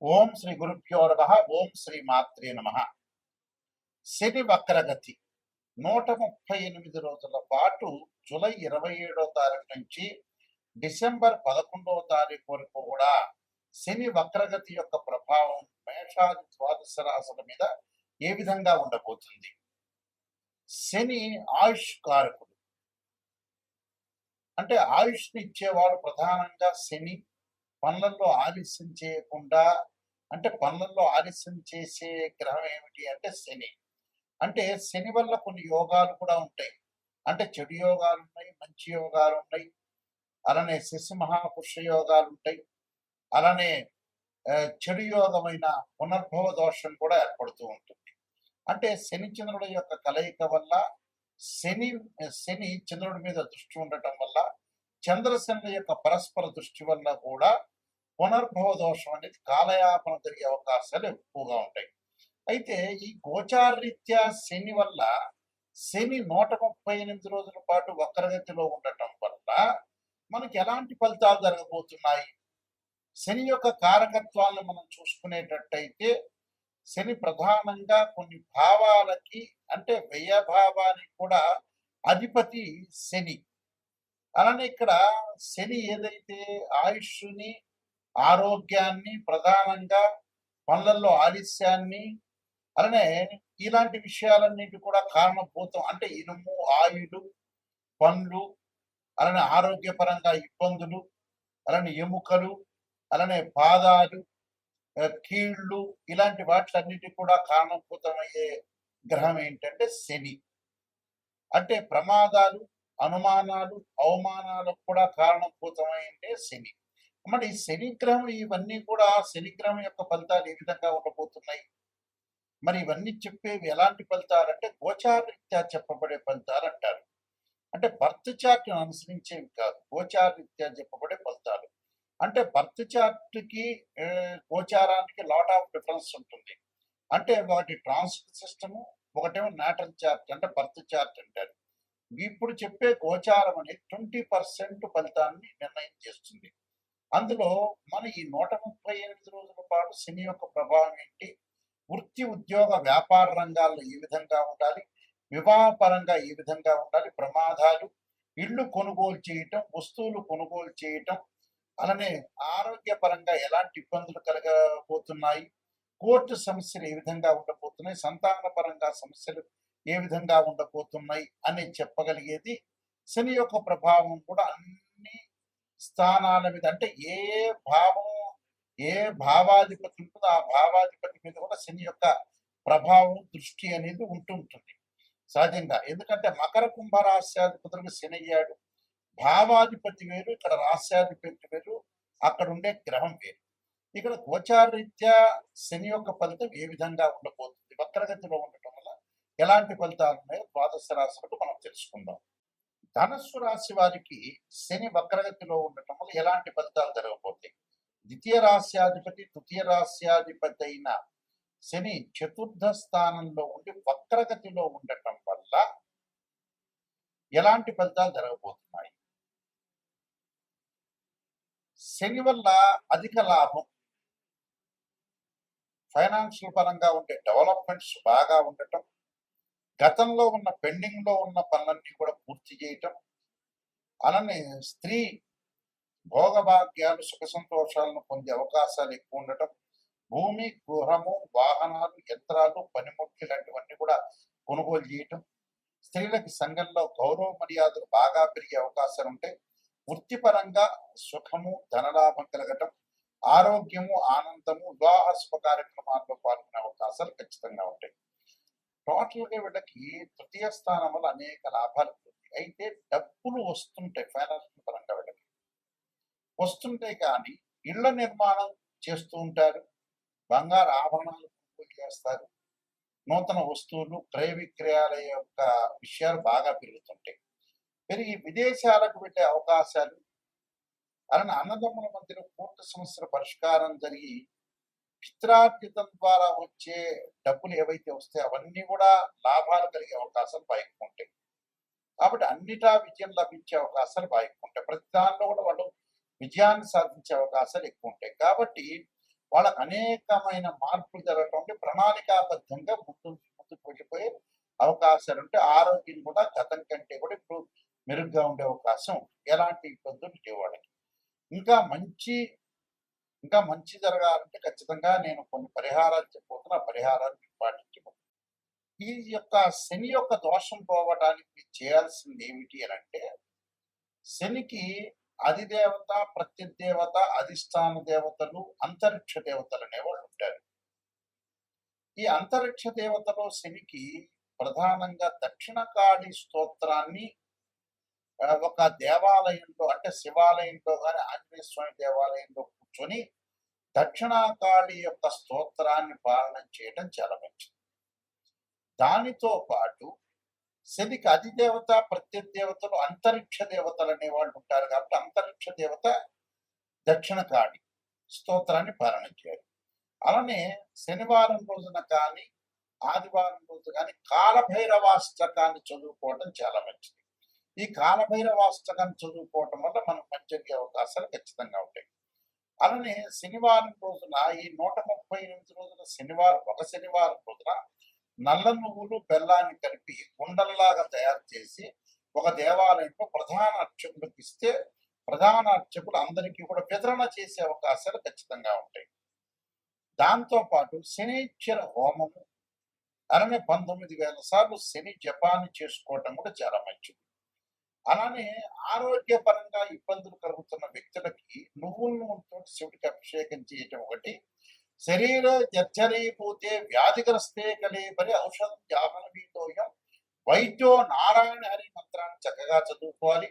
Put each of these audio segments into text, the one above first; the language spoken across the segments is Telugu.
ఓం శ్రీ గురుభ్యో నమః. ఓం శ్రీ మాత్రే నమః. శని వక్రగతి 138 రోజుల పాటు జూలై 27వ తారీఖు నుంచి డిసెంబర్ 11వ తారీఖు వరకు కూడా శని వక్రగతి యొక్క ప్రభావం మేషాది ద్వాదశ రాశుల మీద ఏ విధంగా ఉండబోతుంది? శని ఆయుష్ కారకుడు, అంటే ఆయుష్ని ఇచ్చేవాడు ప్రధానంగా శని. పనులలో ఆలస్యం చేయకుండా, అంటే పనులలో ఆలస్యం చేసే గ్రహం ఏమిటి అంటే శని. అంటే శని వల్ల కొన్ని యోగాలు కూడా ఉంటాయి. అంటే చెడు యోగాలు ఉన్నాయి, మంచి యోగాలు ఉన్నాయి. అలానే శశి మహాపురుష యోగాలు ఉంటాయి. అలానే చెడు యోగమైన పునర్భవ దోషం కూడా ఏర్పడుతూ ఉంటుంది. అంటే శని చంద్రుడి యొక్క కలయిక వల్ల శని శని చంద్రుడి మీద దృష్టి ఉండటం వల్ల, చంద్రశనుల యొక్క పరస్పర దృష్టి వల్ల కూడా పునర్భవ దోషం అనేది కాలయాపన జరిగే అవకాశాలు ఎక్కువగా ఉంటాయి. అయితే ఈ గోచారరీత్యా శని వల్ల, శని 138 రోజుల పాటు వక్రగతిలో ఉండటం వల్ల మనకి ఎలాంటి ఫలితాలు జరగబోతున్నాయి? శని యొక్క కారకత్వాలను మనం చూసుకునేటట్టయితే, శని ప్రధానంగా కొన్ని భావాలకి, అంటే వ్యయభావానికి కూడా అధిపతి శని. అలానే ఇక్కడ శని ఏదైతే ఆయుష్ని, ఆరోగ్యాన్ని, ప్రధానంగా పనులలో ఆలస్యాన్ని, అలానే ఇలాంటి విషయాలన్నిటి కూడా కారణభూతం. అంటే ఇనుము, ఆయులు, పండ్లు, అలానే ఆరోగ్యపరంగా ఇబ్బందులు, అలానే ఎముకలు, అలానే పాదాలు, కీళ్ళు, ఇలాంటి వాటిలన్నిటి కూడా కారణభూతమయ్యే గ్రహం ఏంటంటే శని. అంటే ప్రమాదాలు, అనుమానాలు, అవమానాలకు కూడా కారణభూతమైందే శని. మరి శనిగ్రహం, ఇవన్నీ కూడా శనిగ్రహం యొక్క ఫలితాలు ఏ విధంగా ఉండబోతున్నాయి? మరి ఇవన్నీ చెప్పేవి ఎలాంటి ఫలితాలు అంటే గోచారరీత్యా చెప్పబడే ఫలితాలు అంటారు. అంటే బర్త్ చార్ట్ను అనుసరించేవి కాదు, గోచారరీత్యా చెప్పబడే ఫలితాలు. అంటే బర్త్ చార్ట్కి గోచారానికి లాట్ ఆఫ్ డిఫరెన్స్ ఉంటుంది. అంటే ఒకటి ట్రాన్సిట్ సిస్టము, ఒకటేమో నాటల్ చార్ట్, అంటే బర్త్ చార్ట్ అంటారు. ఇప్పుడు చెప్పే గోచారం అనేది 20% ఫలితాన్ని నిర్ణయం చేస్తుంది. అందులో మన ఈ 138 రోజుల పాటు శని యొక్క ప్రభావం ఏంటి, వృత్తి, ఉద్యోగ, వ్యాపార రంగాల్లో ఏ విధంగా ఉండాలి, వివాహపరంగా ఏ విధంగా ఉండాలి, ప్రమాదాలు, ఇళ్ళు కొనుగోలు చేయటం, వస్తువులు కొనుగోలు చేయటం, అలానే ఆరోగ్యపరంగా ఎలాంటి ఇబ్బందులు కలగబోతున్నాయి, కోర్టు సమస్యలు ఏ విధంగా ఉండబోతున్నాయి, సంతానపరంగా సమస్యలు ఏ విధంగా ఉండబోతున్నాయి అని చెప్పగలిగేది శని యొక్క ప్రభావం కూడా అన్ని స్థానాల మీద. అంటే ఏ భావం, ఏ భావాధిపతి ఉంటుందో ఆ భావాధిపతి మీద కూడా శని యొక్క ప్రభావం, దృష్టి అనేది ఉంటుంటుంది సహజంగా. ఎందుకంటే మకర కుంభ రాశ్యాధిపతులకు శని అయ్యాడు. భావాధిపతి వేరు, ఇక్కడ రాశ్యాధిపతి వేరు, అక్కడ ఉండే గ్రహం వేరు. ఇక్కడ గోచారరీత్యా శని యొక్క ఫలితం ఏ విధంగా ఉండబోతుంది, వక్రగతిలో ఉండటం వల్ల ఎలాంటి ఫలితాలు ఉన్నాయో ద్వాదశ రాశులకు మనం తెలుసుకుందాం. ధనస్సు రాశి వారికి శని వక్రగతిలో ఉండటం వల్ల ఎలాంటి ఫలితాలు జరగబోతాయి? ద్వితీయ రాశ్యాధిపతి, తృతీయ రాశ్యాధిపతి అయిన శని చతుర్థ స్థానంలో ఉండి వక్రగతిలో ఉండటం వల్ల ఎలాంటి ఫలితాలు జరగబోతున్నాయి? శని వల్ల అధిక లాభం, ఫైనాన్షియల్ పరంగా ఉండే డెవలప్మెంట్స్ బాగా ఉండటం, గతంలో ఉన్న పెండింగ్ లో ఉన్న పనులన్నీ కూడా పూర్తి చేయటం, అలానే స్త్రీ భోగభాగ్యాలు, సుఖ సంతోషాలను పొందే అవకాశాలు ఎక్కువ ఉండటం, భూమి, గృహము, వాహనాలు, యంత్రాలు, పనిముట్లు ఇలాంటివన్నీ కూడా కొనుగోలు చేయటం, స్త్రీలకి సంఘంలో గౌరవ మర్యాదలు బాగా పెరిగే అవకాశాలు ఉంటాయి, వృత్తిపరంగా సుఖము, ధనలాభం కలగటం, ఆరోగ్యము, ఆనందము, వివాహ శుభ కార్యక్రమాల్లో పాల్గొనే అవకాశాలు ఖచ్చితంగా ఉంటాయి. టోటల్గా వీళ్ళకి తృతీయ స్థానం వల్ల అనేక లాభాలు ఉంటాయి. అయితే డబ్బులు వస్తుంటాయి, ఫైనాన్షియల్ పరంగా వీళ్ళకి వస్తుంటాయి. కానీ ఇళ్ల నిర్మాణం చేస్తూ ఉంటారు, బంగారు ఆభరణాలు కొనుగోలు చేస్తారు, నూతన వస్తువులు, క్రయ విక్రయాల యొక్క విషయాలు బాగా పెరుగుతుంటాయి. పెరిగి విదేశాలకు వెళ్ళే అవకాశాలు, అలానే అన్నదమ్ముల మధ్యలో కోర్టు సమస్యల పరిష్కారం జరిగి పిత్రార్జితం ద్వారా వచ్చే డబ్బులు ఏవైతే వస్తాయో అవన్నీ కూడా లాభాలు కలిగే అవకాశాలు బాగా ఉంటాయి. కాబట్టి అన్నిటా విజయం లభించే అవకాశాలు బాగా ఉంటాయి. ప్రతి దానిలో కూడా వాళ్ళు విజయాన్ని సాధించే అవకాశాలు ఎక్కువ ఉంటాయి. కాబట్టి వాళ్ళకి అనేకమైన మార్పులు జరగటం ప్రణాళికాబద్ధంగా ముందుకు వెళ్ళిపోయే అవకాశాలు ఉంటే ఆరోగ్యం కూడా గతం కంటే కూడా ఇప్పుడు మెరుగ్గా ఉండే అవకాశం ఎలాంటి ఇబ్బందులు లేవు వాళ్ళకి. ఇంకా మంచి ఇంకా మంచి జరగాలంటే ఖచ్చితంగా నేను కొన్ని పరిహారాలు చెప్పబోతున్నా. ఆ పరిహారాలు పాటించబోతున్నా. ఈ యొక్క శని యొక్క దోషం పోవడానికి చేయాల్సింది ఏమిటి అని అంటే, శనికి అధిదేవత, ప్రత్యదేవత, అధిష్టాన దేవతలు, అంతరిక్ష దేవతలు అనేవాళ్ళు ఉంటారు. ఈ అంతరిక్ష దేవతలో శనికి ప్రధానంగా దక్షిణకాళి స్తోత్రాన్ని ఒక దేవాలయంలో అంటే శివాలయంలో కానీ ఆంజనేయ స్వామి దేవాలయంలో కూర్చొని దక్షిణాకాళి యొక్క స్తోత్రాన్ని పాలన చేయడం చాలా మంచిది. దానితో పాటు శనికి అధిదేవత, ప్రత్యదేవతలు, అంతరిక్ష దేవతలు అనేవాళ్ళు ఉంటారు కాబట్టి అంతరిక్ష దేవత దక్షిణకాళి స్తోత్రాన్ని పాలన చేయాలి. అలానే శనివారం రోజున కానీ ఆదివారం రోజు కానీ కాలభైరవాష్టకాన్ని చదువుకోవడం చాలా మంచిది. ఈ కాలభైరవాష్టకాన్ని చదువుకోవటం వల్ల మనకు మంచి జరిగే అవకాశాలు ఖచ్చితంగా ఉంటాయి. అలానే శనివారం రోజున ఈ 138 రోజుల శనివారం ఒక శనివారం రోజున నల్ల నువ్వులు బెల్లాన్ని కలిపి కుండలలాగా తయారు చేసి ఒక దేవాలయంలో ప్రధాన అర్చకులకు ఇస్తే ప్రధాన అర్చకులు అందరికీ కూడా వితరణ చేసే అవకాశాలు ఖచ్చితంగా ఉంటాయి. దాంతో పాటు శనీశ్వర హోమము అలానే 19,000 సార్లు శని జపాన్ని చేసుకోవటం కూడా చాలా మంచిది. అలానే ఆరోగ్యపరంగా ఇబ్బందులు కలుగుతున్న వ్యక్తులకి నువ్వుల నూనెతో శివుడికి అభిషేకం చేయటం ఒకటి. శరీర జర్జరీభూతే వ్యాధిగ్రస్తే కలేబరి ఔషధం జాహ్నవీతోయం వైద్యో నారాయణ హరి మంత్రాన్ని చక్కగా చదువుకోవాలి.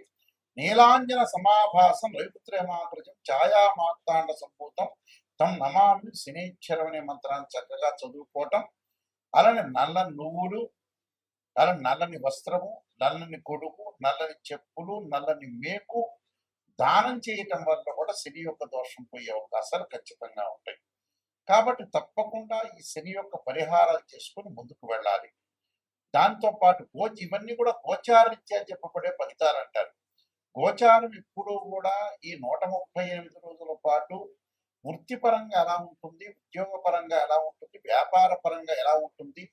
నీలాంజన సమాభాసం రవిపుత్రమాకృతం ఛాయామార్తాండ సంభూతం తం నమామి శనీశ్వరం అనే మంత్రాన్ని చక్కగా చదువుకోవటం. అలానే నల్ల నువ్వులు, అలా నల్లని వస్త్రము, నల్లని గొడుగు, నల్లని చెప్పులు, నల్లని మేకు దానం చేయటం వల్ల కూడా శని యొక్క దోషం పోయే అవకాశాలు ఖచ్చితంగా ఉంటాయి. కాబట్టి తప్పకుండా ఈ శని యొక్క పరిహారాలు చేసుకుని ముందుకు వెళ్ళాలి. దాంతో పాటు ఇవన్నీ కూడా గోచారరీత్యా చెప్పబడే ఫలితాలు అంటారు. గోచారం ఎప్పుడూ కూడా ఈ 138 రోజుల పాటు వృత్తిపరంగా ఎలా ఉంటుంది, ఉద్యోగపరంగా ఎలా ఉంటుంది, వ్యాపార పరంగా ఎలా ఉంటుంది,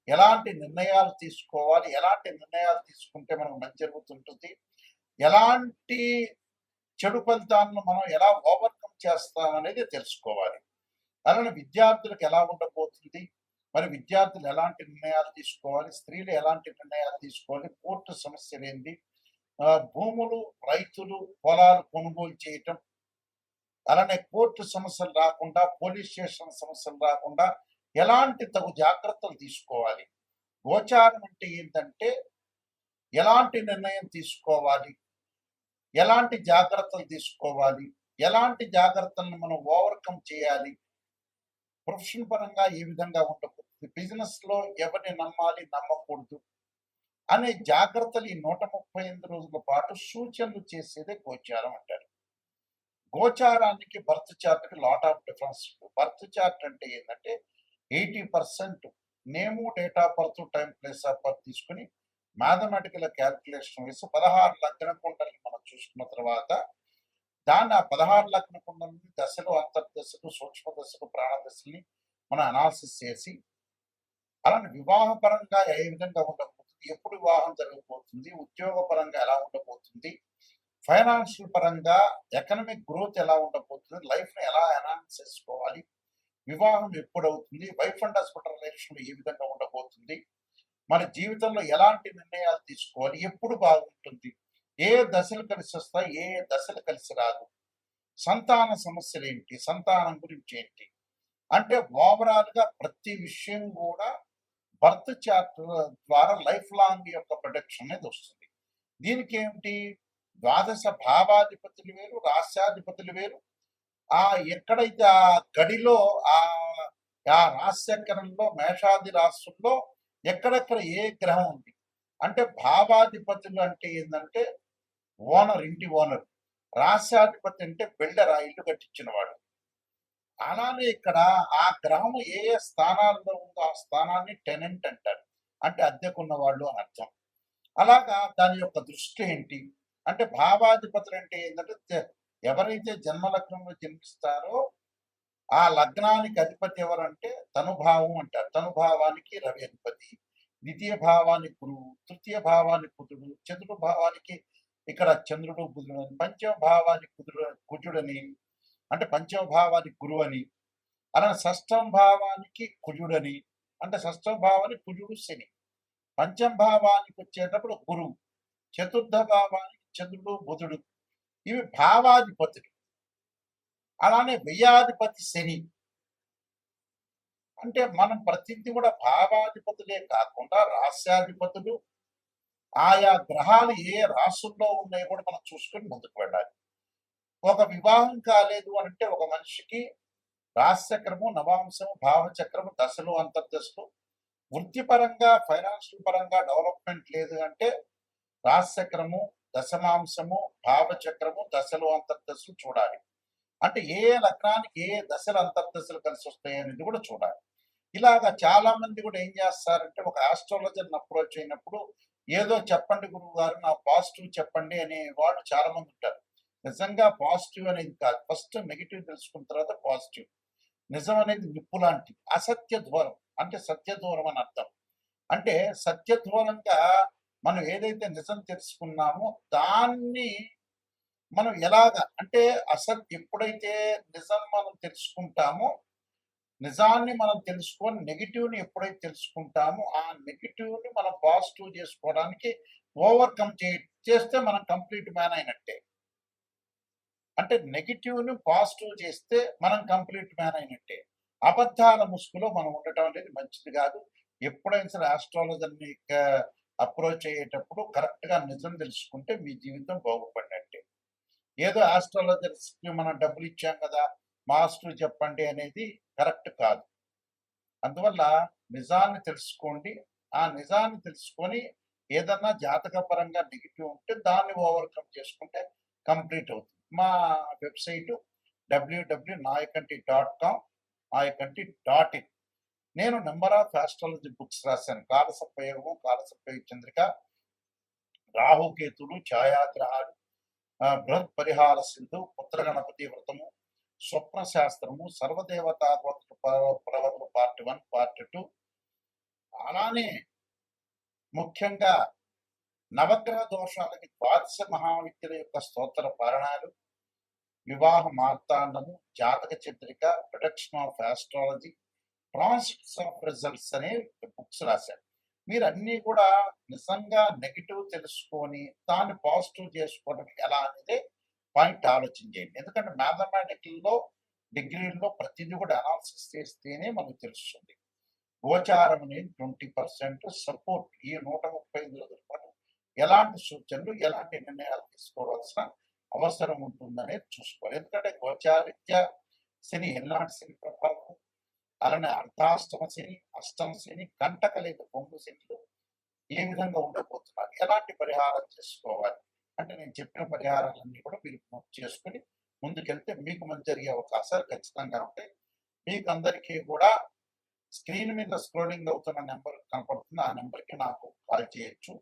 ఎలాంటి నిర్ణయాలు తీసుకోవాలి, ఎలాంటి నిర్ణయాలు తీసుకుంటే మనకు మంచి జరుగుతుంటుంది, ఎలాంటి చెడు ఫలితాలను మనం ఎలా ఓవర్కమ్ చేస్తాం అనేది తెలుసుకోవాలి. అలానే విద్యార్థులకు ఎలా ఉండబోతుంది, మరి విద్యార్థులు ఎలాంటి నిర్ణయాలు తీసుకోవాలి, స్త్రీలు ఎలాంటి నిర్ణయాలు తీసుకోవాలి, కోర్టు సమస్యలు ఏంటి, భూములు, రైతులు, పొలాలు కొనుగోలు చేయటం, అలానే కోర్టు సమస్యలు రాకుండా, పోలీస్ స్టేషన్ సమస్యలు రాకుండా ఎలాంటి తగు జాగ్రత్తలు తీసుకోవాలి. గోచారం అంటే ఏంటంటే ఎలాంటి నిర్ణయం తీసుకోవాలి, ఎలాంటి జాగ్రత్తలు తీసుకోవాలి, ఎలాంటి జాగ్రత్తలను మనం ఓవర్కమ్ చేయాలి, ప్రొఫెషన్ పరంగా ఏ విధంగా ఉండబోతుంది, బిజినెస్ లో ఎవరిని నమ్మాలి నమ్మకూడదు అనే జాగ్రత్తలు ఈ 138 రోజుల పాటు సూచనలు చేసేదే గోచారం అంటారు. గోచారానికి బర్త్ చార్ట్కి lot of difference. Birth chart అంటే ఏంటంటే 80% name, date of birth, time, place of birth తీసుకుని మ్యాథమెటికల్ క్యాల్కులేషన్ వేసి 16 లగ్న కుండల్ని మనం చూసుకున్న తర్వాత దాన్ని ఆ 16 లగ్న కుండలని దశలు, అంతర్దశలు, సూక్ష్మ దశలు, ప్రాణ దశల్ని మనం అనాలిసిస్ చేసి అలానే వివాహపరంగా ఏ విధంగా ఉండబోతుంది, ఎప్పుడు వివాహం జరగబోతుంది, ఉద్యోగపరంగా ఎలా ఉండబోతుంది, ఫైనాన్షియల్ పరంగా ఎకనామిక్ గ్రోత్ ఎలా ఉండబోతుంది, లైఫ్ని ఎలా ఎన్హాన్స్ చేసుకోవాలి, వివాహం ఎప్పుడు అవుతుంది, వైఫ్ అండ్ హస్బెండ్ రిలేషన్ ఏ విధంగా ఉండబోతుంది, మన జీవితంలో ఎలాంటి నిర్ణయాలు తీసుకోవాలి, ఎప్పుడు బాగుంటుంది, ఏ దశలు కలిసి వస్తాయి, ఏ దశలు కలిసి రాదు, సంతాన సమస్యలు ఏంటి, సంతానం గురించి ఏంటి అంటే ఓవరాల్ గా ప్రతి విషయం కూడా బర్త్ చార్ట్ ద్వారా లైఫ్ లాంగ్ యొక్క ప్రొడక్షన్ అనేది వస్తుంది. దీనికి ఏమిటి, ద్వాదశ భావాధిపతులు వేరు, రాస్యాధిపతులు వేరు. ఎక్కడైతే ఆ గడిలో ఆ రాశిచక్రంలో మేషాది రాశుల్లో ఎక్కడెక్కడ ఏ గ్రహం ఉంది అంటే భావాధిపతులు అంటే ఏంటంటే ఓనర్, ఇంటి ఓనర్. రాస్యాధిపతి అంటే బిల్డర్, ఆ ఇల్లు కట్టించిన వాడు. అలానే ఇక్కడ ఆ గ్రహం ఏ ఏ స్థానాల్లో ఉందో ఆ స్థానాన్ని టెనెంట్ అంటారు, అంటే అద్దెకున్న వాళ్ళు అని అర్థం. అలాగా దాని యొక్క దృష్టి ఏంటి అంటే భావాధిపతులు అంటే ఏంటంటే ఎవరైతే జన్మలగ్నంలో జన్మిస్తారో ఆ లగ్నానికి అధిపతి ఎవరంటే తనుభావం అంటారు. తనుభావానికి రవి అధిపతి, ద్వితీయ భావానికి గురువు, తృతీయ భావానికి బుధుడు, చతుర్థ భావానికి ఇక్కడ చంద్రుడు బుధుడు అని, పంచమ భావానికి కుజుడని, అంటే పంచమ భావానికి గురువు అని, అలానే షష్టమ భావానికి కుజుడని, అంటే షష్టమ భావానికి కుజుడు శని, పంచమ భావానికి వచ్చేటప్పుడు గురువు, చతుర్థ భావానికి చంద్రుడు బుధుడు. ఇవి భావాధిపతులు. అలానే వ్యయాధిపతి శని. అంటే మనం ప్రతిదీ కూడా భావాధిపతులే కాకుండా రాస్యాధిపతులు, ఆయా గ్రహాలు ఏ రాసుల్లో ఉన్నాయో కూడా మనం చూసుకొని ముందుకు వెళ్ళాలి. ఒక వివాహం కాలేదు అంటే ఒక మనిషికి రాశిచక్రము, నవాంశము, భావచక్రము, దశలు, అంతర్దశలు, వృత్తిపరంగా ఫైనాన్షియల్ పరంగా డెవలప్మెంట్ లేదు అంటే రాశిచక్రము, దశమాంశము, భావచక్రము, దశలు, అంతర్దశలు చూడాలి. అంటే ఏ లగ్నానికి ఏ దశలు అంతర్దశలు కలిసి వస్తాయి అనేది కూడా చూడాలి. ఇలాగా చాలా మంది కూడా ఏం చేస్తారంటే ఒక ఆస్ట్రాలజర్ని అప్రోచ్ అయినప్పుడు ఏదో చెప్పండి గురువు గారు, నా పాజిటివ్ చెప్పండి అనే వాళ్ళు చాలా మంది ఉంటారు. నిజంగా పాజిటివ్ అనేది కాదు, ఫస్ట్ నెగిటివ్ తెలుసుకున్న తర్వాత పాజిటివ్. నిజం అనేది నిప్పు లాంటిది, అసత్య దూరం అంటే సత్య దూరం అని అర్థం. అంటే సత్య దూరంగా మనం ఏదైతే నిజం తెలుసుకున్నామో దాన్ని మనం ఎలాగ అంటే ఎప్పుడైతే నిజం మనం తెలుసుకుంటామో, నిజాన్ని మనం తెలుసుకొని నెగిటివ్ని ఎప్పుడైతే తెలుసుకుంటామో ఆ నెగిటివ్ని మనం పాజిటివ్ చేసుకోవడానికి ఓవర్కమ్ చేస్తే మనం కంప్లీట్ మ్యాన్ అయినట్టే. అంటే నెగిటివ్ని పాజిటివ్ చేస్తే మనం కంప్లీట్ మ్యాన్ అయినట్టే. అబద్ధాల ముసుగులో మనం ఉండటం అనేది మంచిది కాదు. ఎప్పుడైనా సరే ఆస్ట్రాలజర్ని అప్రోచ్ అయ్యేటప్పుడు కరెక్ట్గా నిజం తెలుసుకుంటే మీ జీవితం బాగుపడినట్టే. ఏదో ఆస్ట్రాలజర్స్కి మనం డబ్బులు ఇచ్చాం కదా, మాస్టర్ చెప్పండి అనేది కరెక్ట్ కాదు. అందువల్ల నిజాన్ని తెలుసుకోండి. ఆ నిజాన్ని తెలుసుకొని ఏదన్నా జాతకపరంగా నెగిటివ్ ఉంటే దాన్ని ఓవర్కమ్ చేసుకుంటే కంప్లీట్ అవుతుంది. మా వెబ్సైట్ www.nayakanti.com, nayakanti.in. నేను నెంబర్ ఆఫ్ ఆస్ట్రాలజీ బుక్స్ రాశాను. కాలసర్పయోగము, కాలసర్పయోగ చంద్రిక, రాహుకేతులు, ఛాయాగ్రహాలు, బృహత్ పరిహార సింధు, పుత్ర గణపతి వ్రతము, స్వప్న శాస్త్రము, సర్వదేవతా ప్రవర్తన పార్ట్ 1, పార్ట్ 2. అలానే ముఖ్యంగా నవగ్రహ దోషాలకి ద్వాదశ మహావిద్యల యొక్క స్తోత్ర పారణాలు, వివాహ మార్తాండము, జాతక Chandrika, production of astrology, transits of results అనే బుక్స్ రాశారు. మీరు అన్నీ కూడా నిజంగా నెగిటివ్ తెలుసుకొని దాన్ని పాజిటివ్ చేసుకోవడానికి ఎలా అనేది పాయింట్ ఆలోచన చేయండి. ఎందుకంటే మ్యాథమెటికల్లో డిగ్రీల్లో ప్రతిదీ కూడా అనాలిసిస్ చేస్తేనే మనకు తెలుస్తుంది. గోచారం అనేది 20% సపోర్ట్. ఈ 135 రోజుల పాటు ఎలాంటి సూచనలు, ఎలాంటి నిర్ణయాలు తీసుకోవాల్సిన అవసరం ఉంటుందనేది చూసుకోవాలి. ఎందుకంటే గోచారిత్య శని ఎలాంటి శని ప్రభావం, అలానే అర్ధాష్టమ శని, అష్టమ శని, కంటక లేక పొంగు శనిలు ఏ విధంగా ఉండబోతున్నారు, ఎలాంటి పరిహారం చేసుకోవాలి అంటే నేను చెప్పిన పరిహారాలన్నీ కూడా మీరు చేసుకుని ముందుకెళ్తే మీకు మంచి జరిగే అవకాశాలు ఖచ్చితంగా ఉంటాయి. మీకు అందరికీ కూడా స్క్రీన్ మీద స్క్రోలింగ్ అవుతున్న నెంబర్ కనపడుతుంది, ఆ నెంబర్కి నాకు కాల్ చేయొచ్చు.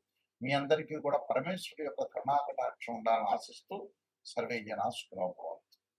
మీ అందరికీ కూడా పరమేశ్వరుడు యొక్క కరుణాకటాక్షం ఉండాలని ఆశిస్తూ సర్వే జనా సుఖినో భవంతు.